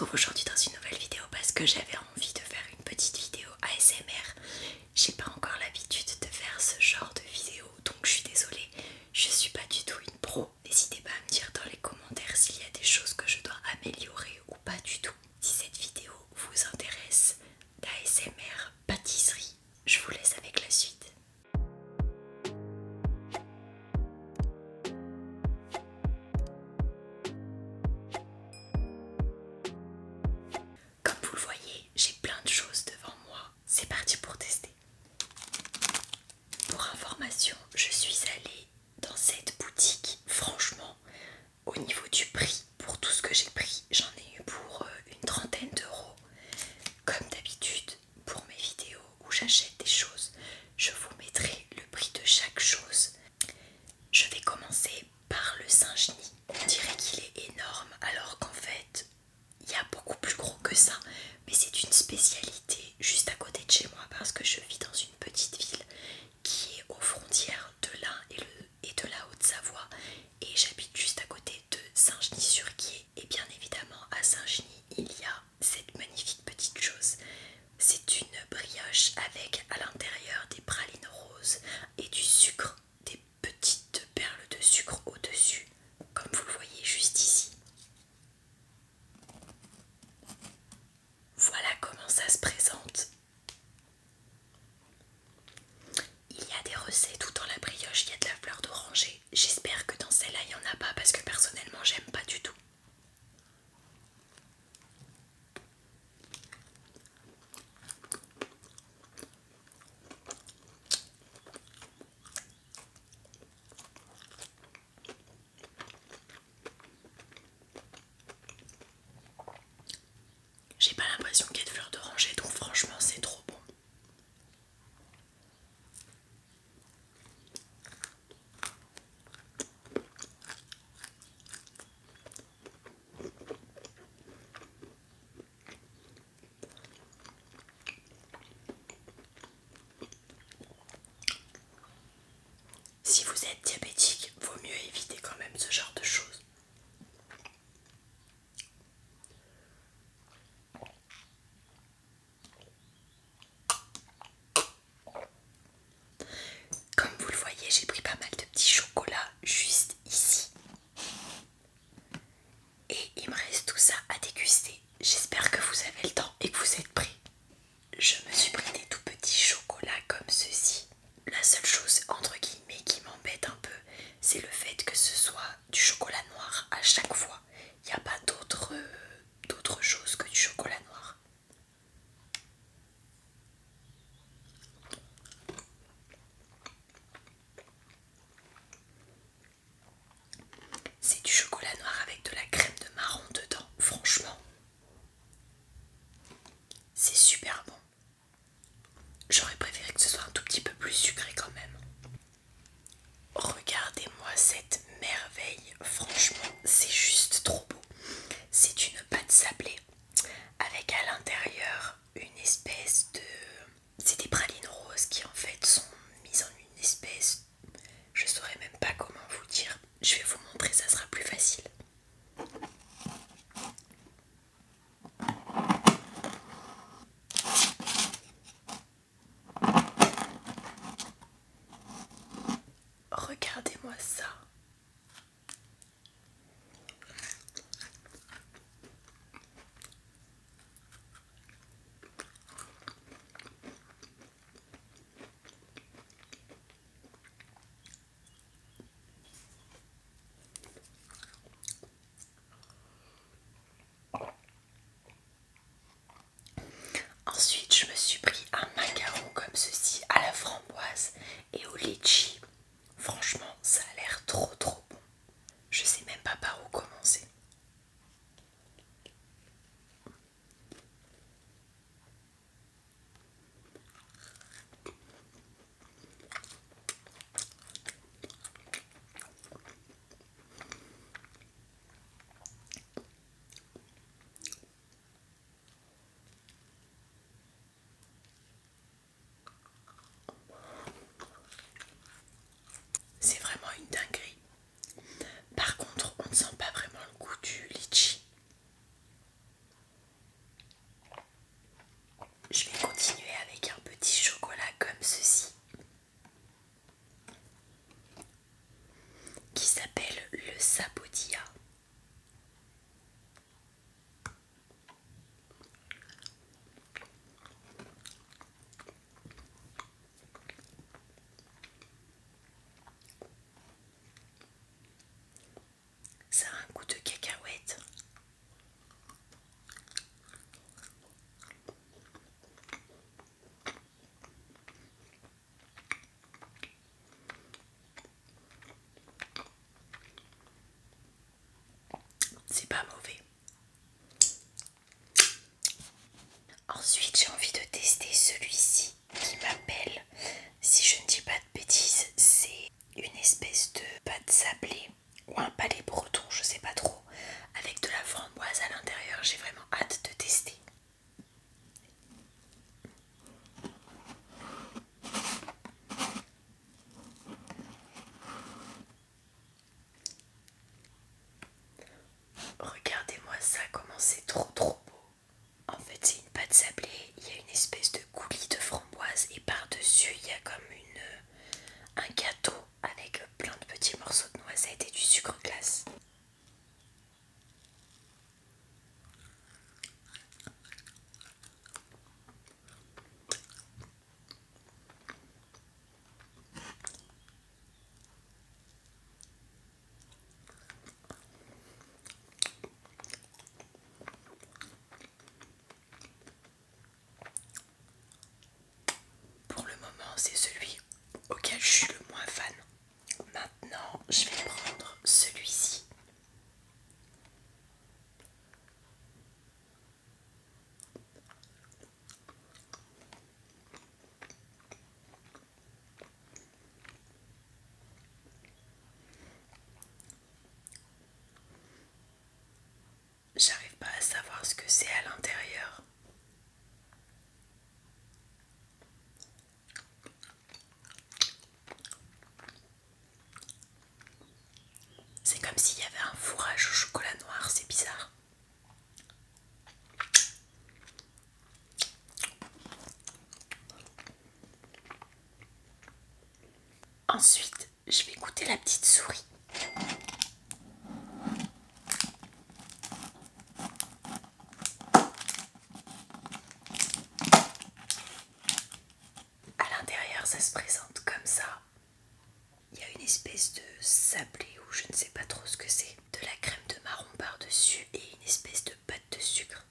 retrouve aujourd'hui dans une nouvelle vidéo parce que j'avais envie de faire une petite vidéo ASMR. J'ai pas encore l'habitude de faire ce genre de vidéo, donc je suis désolée, je suis pas du tout une pro. N'hésitez pas à me dire dans les commentaires s'il y a des choses que je dois améliorer ou pas du tout. Si cette vidéo vous intéresse, d'ASMR pâtisserie, je vous laisse avec la suite. Comme vous le voyez, j'ai plein de choses devant moi. C'est parti pour tester. Pour information, je suis allée dans cette boutique. Franchement, au niveau du prix, pour tout ce que j'ai pris, j'en ai eu pour une trentaine d'euros. Comme d'habitude, pour mes vidéos où j'achète des choses, je vous mettrai le prix de chaque chose. Je vais commencer par le Saint-Genis. On dirait qu'il est énorme alors qu'en fait, il y a beaucoup plus gros que ça. Mais c'est une spécialité juste à côté de chez moi parce que je vis dans une petite ville qui est aux frontières de l'Ain et de la Haute-Savoie. Et j'habite juste à côté de Saint-Genis-sur-Guiers. Et bien évidemment, à Saint-Genis, il y a cette magnifique petite chose. C'est une brioche avec à l'intérieur des pralines roses et du sucre, des petites perles de sucre au-dessus, comme vous le voyez juste ici. Voilà comment ça se présente. Il y a des recettes où dans la brioche il y a de la fleur d'oranger. J'espère que dans celle-là il n'y en a pas parce que personnellement j'aime pas du tout. J'ai pas l'impression qu'il y ait de fleur d'oranger, donc franchement c'est trop bon. Si vous êtes diabétique, vaut mieux éviter quand même ce genre de choses. Comme vous le voyez, j'ai pris pas mal de petits chocolats juste ici. Et il me reste tout ça à déguster. J'espère que vous avez le temps et que vous êtes prêts. Je me suis pris des tout petits chocolats comme ceci. La seule chose entre guillemets qui m'embête un peu, c'est le fait que ce soit du chocolat noir à chaque fois. Il n'y a pas d'autre chose que du chocolat noir. C'est du chocolat noir avec de la crème de marron dedans. Franchement, c'est super bon. J'aurais préféré que ce soit un tout petit peu plus sucré quand même. Regardez-moi cette merveille. Franchement, c'est juste trop beau. C'est une pâte sablée avec à l'intérieur une espèce de... C'est des pralines roses qui en fait sont mises en une espèce... Je saurais même pas comment vous dire. Je vais vous montrer, ça sera plus facile. Regardez-moi ça. Ensuite, je me suis pris un macaron comme ceci à la framboise et au litchi. Franchement, ça a l'air trop bon. Je sais même pas par où commencer. C'est vraiment une dinguerie. Par contre, on ne sent Sapodilla. Ça a un goût de cacahuète. C'est pas mauvais. Ensuite, j'ai envie de tester celui-ci qui m'appelle, si je ne dis pas de bêtises, c'est une espèce de pâte sablée ou un palais breton, je sais pas trop, avec de la framboise à l'intérieur. J'ai vraiment hâte de tester. Regardez-moi ça, comment c'est trop beau. En fait, c'est une pâte sablée, il y a une espèce de coulis de framboise et par-dessus, il y a comme un gâteau avec plein de petits morceaux de noisettes et du sucre glace. Pour le moment, c'est celui auquel je suis le moins fan. Maintenant, je vais prendre celui-ci. J'arrive pas à savoir ce que c'est à l'intérieur. C'est comme s'il y avait un fourrage au chocolat noir, c'est bizarre. Ensuite, je vais goûter la petite souris. À l'intérieur, ça se présente comme ça. Il y a une espèce de sablé ou je ne sais pas trop ce que c'est. De la crème de marron par-dessus et une espèce de pâte de sucre.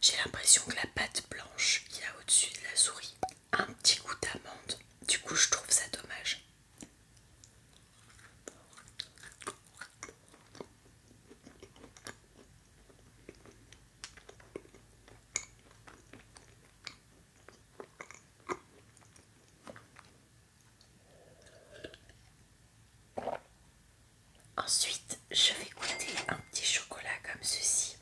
J'ai l'impression que la pâte blanche qu'il y a au-dessus de la souris a un petit goût d'amande. Du coup, je trouve ça dommage. Ensuite, je vais goûter un petit chocolat comme ceci.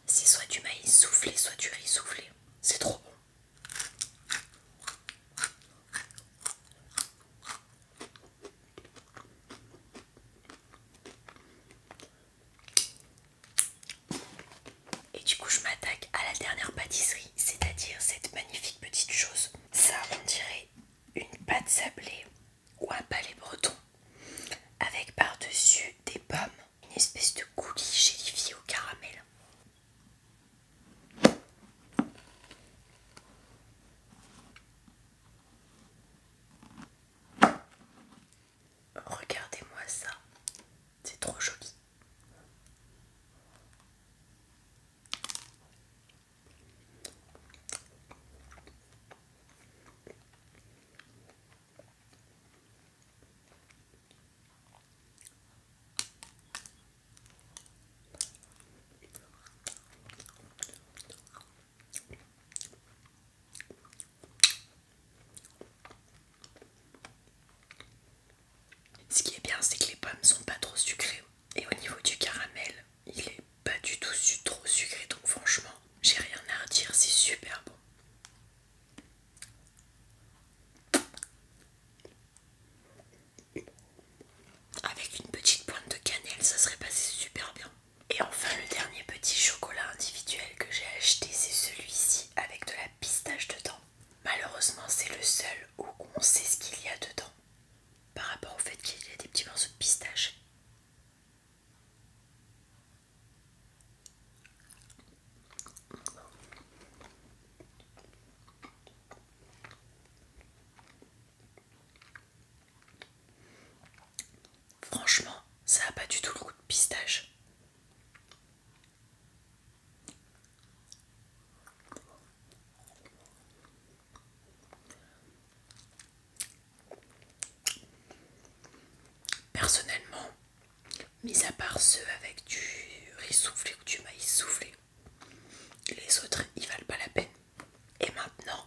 C'est soit du maïs soufflé, soit du riz soufflé. C'est trop bon. Et du coup, je m'attaque à la dernière pâtisserie, c'est-à-dire cette magnifique petite chose. Ça, on dirait une pâte sablée ou un palais breton, avec par-dessus des pommes, une espèce de coulis gélifié au caramel. Regardez-moi ça, c'est trop joli. personnellement, mis à part ceux avec du riz soufflé ou du maïs soufflé, les autres ils valent pas la peine. Et maintenant,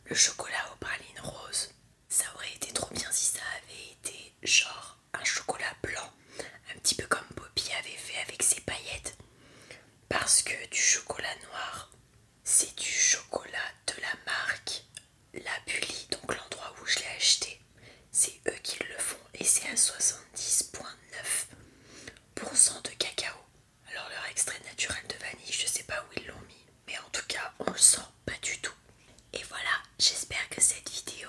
le chocolat aux pralines roses, ça aurait été trop bien si ça avait été genre un chocolat blanc, un petit peu comme Poppy avait fait avec ses paillettes. Parce que du chocolat noir, c'est du chocolat de la marque La Bully, donc l'endroit où je l'ai acheté. C'est eux qui le font et c'est à 70,9% de cacao. Alors leur extrait naturel de vanille, je sais pas où ils l'ont mis, mais en tout cas on le sent pas du tout. Et voilà, j'espère que cette vidéo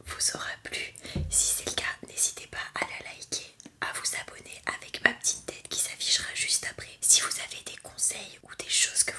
vous aura plu. Si c'est le cas, n'hésitez pas à la liker, à vous abonner avec ma petite tête qui s'affichera juste après. Si vous avez des conseils ou des choses que